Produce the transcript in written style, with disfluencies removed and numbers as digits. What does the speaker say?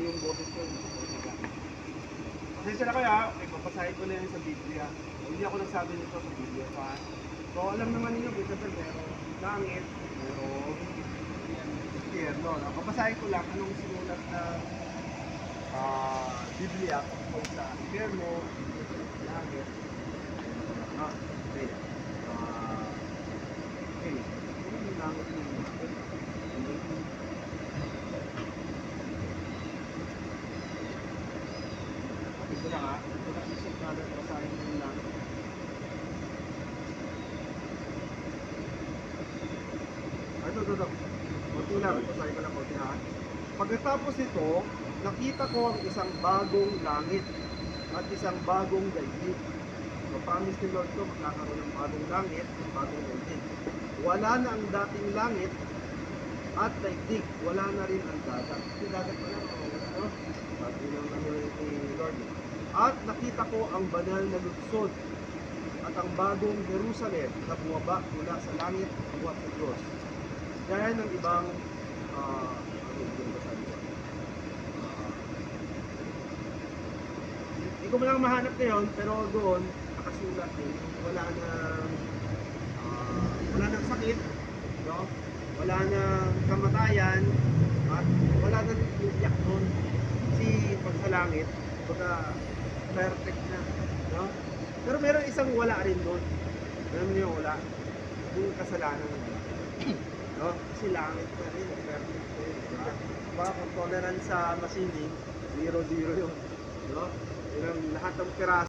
yung boses ko. Pasensya na kayo ha, okay, papasahin ko na yan sa Biblia. Hindi ako nagsabi nito sa Biblia pa. So alam naman ninyo, Bishop, meron langit, meron impyerno. No? Papasahin ko lang anong sinulat na Biblia tungkol sa impyerno, langit. Okay. Okay. Ano yung langit ng langit? Ito na nga, ito na isip na basahin mo yung langit. Ito. Kunti lang, basahin ko lang kunti ha. Pagkatapos ito, nakita ko ang isang bagong langit at isang bagong daigdig. So, promise ni Lord ko, magkakaroon ng bagong langit at bagong daigdig. Wala na ang dating langit at daigdig. Wala na rin ang dagat. Yung dagat pa lang, no? Sabi ng ni Lord. At nakita ko ang banal na lunsod at ang bagong Jerusalem na bumaba mula sa langit buwat sa Diyos. Gaya ng ibang hindi ko lang mahanap ngayon, pero doon nakasulat din, wala nang sakit, no? Wala nang kamatayan, at wala nang iyak doon. Kasi pag sa langit, baga perfect na, no? Pero meron isang wala rin doon. Alam niyo yung wala? Yung kasalanan. No? Kasi langit na rin, perfect na yun. Diba? Diba? Kung tolerance sa masining, 0-0 yun. No? Yun ang lahat ng piraso.